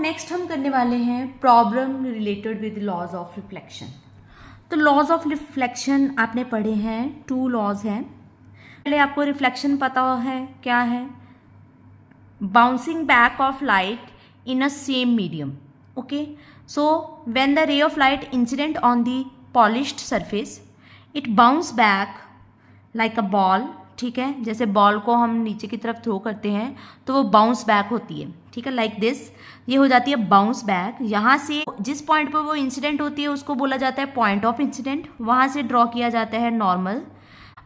Next हम करने वाले हैं problem related with laws of reflection. तो लॉज ऑफ रिफ्लेक्शन आपने पढ़े हैं, 2 लॉज हैं। पहले आपको रिफ्लेक्शन पता है क्या है, bouncing back of light in a same medium. Okay, so when the ray of light incident on the polished surface it bounce back like a ball. ठीक है, जैसे बॉल को हम नीचे की तरफ थ्रो करते हैं तो वो बाउंस बैक होती है। ठीक है, लाइक दिस, ये हो जाती है बाउंस बैक। यहाँ से जिस पॉइंट पर वो इंसिडेंट होती है उसको बोला जाता है पॉइंट ऑफ इंसिडेंट, वहाँ से ड्रॉ किया जाता है नॉर्मल,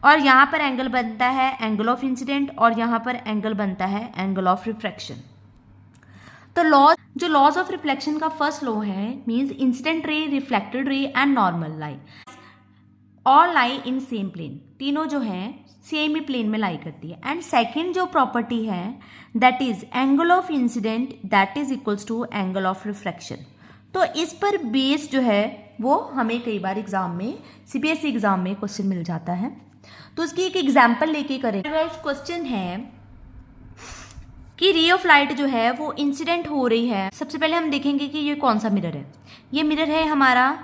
और यहाँ पर एंगल बनता है एंगल ऑफ इंसिडेंट, और यहाँ पर एंगल बनता है एंगल ऑफ रिफ्रैक्शन। तो लॉज ऑफ रिफ्लेक्शन का फर्स्ट लॉ है, means incident ray, reflected ray and normal lie all lie in same plane. तीनों जो हैं सेम ही प्लेन में लाई करती है। एंड सेकेंड जो प्रॉपर्टी है that is angle of incidence that is equals to angle of refraction. तो इस पर बेस जो है वो हमें कई बार एग्जाम में, सीबीएसई एग्जाम में क्वेश्चन मिल जाता है। तो उसकी एक एग्जाम्पल लेके करेंगे। क्वेश्चन है कि रे ऑफ लाइट जो है वो इंसिडेंट हो रही है। सबसे पहले हम देखेंगे कि ये कौन सा मिरर है। ये मिरर है हमारा,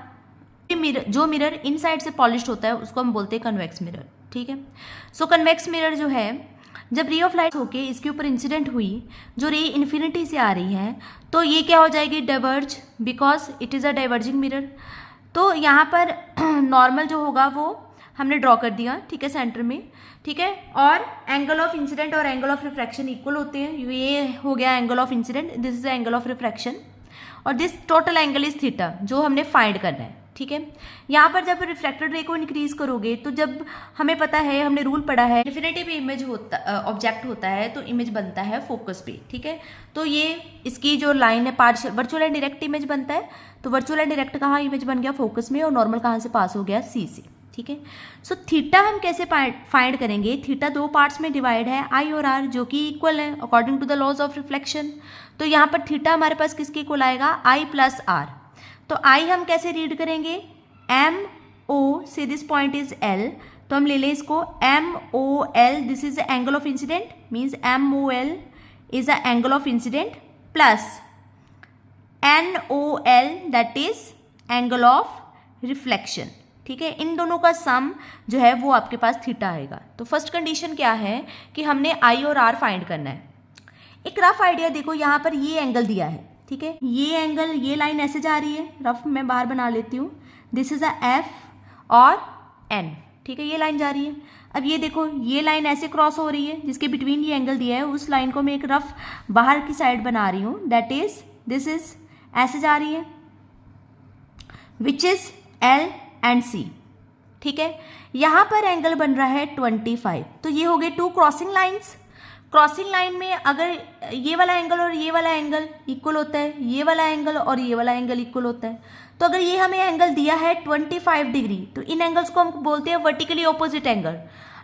जो मिरर इन साइड से पॉलिश्ड होता है उसको हम बोलते हैं कन्वेक्स मिरर। ठीक है, सो कन्वेक्स मिरर जो है, जब रे ऑफ लाइट होके इसके ऊपर इंसिडेंट हुई, जो रे इन्फिनिटी से आ रही है, तो ये क्या हो जाएगी, diverge, because it is a diverging mirror. तो यहाँ पर नॉर्मल जो होगा वो हमने ड्रॉ कर दिया, ठीक है, सेंटर में। ठीक है, और एंगल ऑफ इंसिडेंट और एंगल ऑफ रिफ्रैक्शन इक्वल होते हैं। ये हो गया angle of incidence, this is angle of refraction, और this total angle is theta, जो हमने फाइंड करना है। ठीक है, यहाँ पर जब रिफ्रैक्टेड रे को इंक्रीज करोगे तो जब हमें पता है, हमने रूल पढ़ा है, इन्फिनिटी पे इमेज होता, ऑब्जेक्ट होता है तो इमेज बनता है फोकस पे। ठीक है, तो ये इसकी जो लाइन है partial virtual and direct image बनता है। तो वर्चुअल एंड डायरेक्ट कहाँ इमेज बन गया, फोकस में, और नॉर्मल कहाँ से पास हो गया, सी से। ठीक है, सो थीटा हम कैसे फाइंड करेंगे। थीटा 2 पार्ट्स में डिवाइड है, आई और आर, जो कि इक्वल है according to the laws of reflection. तो यहाँ पर थीटा हमारे पास किसके इक्वल आएगा, आई प्लस आर। तो आई हम कैसे रीड करेंगे, एम ओ से दिस पॉइंट इज एल, तो हम ले लें इसको M O L, this is angle of incidence, means M O L is a angle of incidence, plus N O L that is angle of reflection. ठीक है, इन दोनों का सम जो है वो आपके पास थीटा आएगा। तो फर्स्ट कंडीशन क्या है कि हमने आई और आर फाइंड करना है। एक रफ आइडिया देखो, यहाँ पर ये एंगल दिया है। ठीक है, ये एंगल, ये लाइन ऐसे जा रही है, रफ मैं बाहर बना लेती हूँ, दिस इज अ एफ और एन। ठीक है, ये लाइन जा रही है। अब ये देखो, ये लाइन ऐसे क्रॉस हो रही है, जिसके बिटवीन ये एंगल दिया है, उस लाइन को मैं एक रफ बाहर की साइड बना रही हूँ, दैट इज दिस इज ऐसे जा रही है, विच इज एल एंड सी। ठीक है, यहाँ पर एंगल बन रहा है 25। तो ये हो गए 2 क्रॉसिंग लाइन्स। क्रॉसिंग लाइन में अगर ये वाला एंगल और ये वाला एंगल इक्वल होता है, ये वाला एंगल और ये वाला एंगल इक्वल होता है, तो अगर ये हमें एंगल दिया है 25 डिग्री, तो इन एंगल्स को हम बोलते हैं वर्टिकली ऑपोजिट एंगल।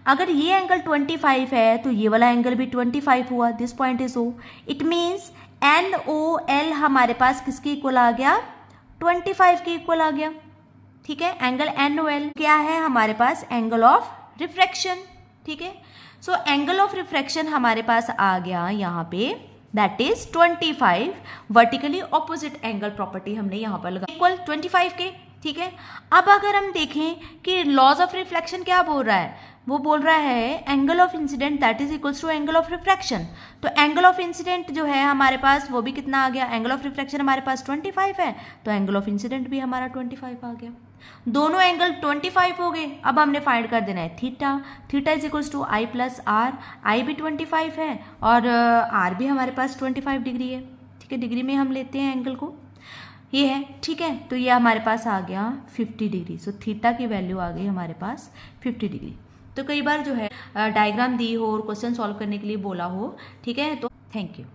अगर ये एंगल 25 है तो ये वाला एंगल भी 25 हुआ, this point is O. It means N O L हमारे पास किसके इक्वल आ गया, 25 के इक्वल आ गया। ठीक है, एंगल एन ओ एल क्या है हमारे पास, एंगल ऑफ रिफ्रैक्शन। ठीक है, सो एंगल ऑफ रिफ्रैक्शन हमारे पास आ गया यहाँ पे, that is 25, vertically opposite angle property हमने यहाँ पर लगा, इक्वल 25 के। ठीक है, अब अगर हम देखें कि लॉज ऑफ रिफ्लेक्शन क्या बोल रहा है, वो बोल रहा है angle of incidence that is equals to angle of refraction. तो एंगल ऑफ इंसिडेंट जो है हमारे पास वो भी कितना आ गया, एंगल ऑफ रिफ्रैक्शन हमारे पास 25 है, तो एंगल ऑफ इंसिडेंट भी हमारा 25 आ गया। दोनों एंगल 25 हो गए। अब हमने फाइंड कर देना है theta. Theta is equals to I plus R, I भी 25 है और आर भी हमारे पास 25 डिग्री है। ठीक है, डिग्री में हम लेते हैं एंगल को, ये है। ठीक है, तो ये हमारे पास आ गया 50 डिग्री। सो थीटा की वैल्यू आ गई हमारे पास 50 डिग्री। तो कई बार जो है डायग्राम दी हो और क्वेश्चन सॉल्व करने के लिए बोला हो, ठीक है, तो थैंक यू।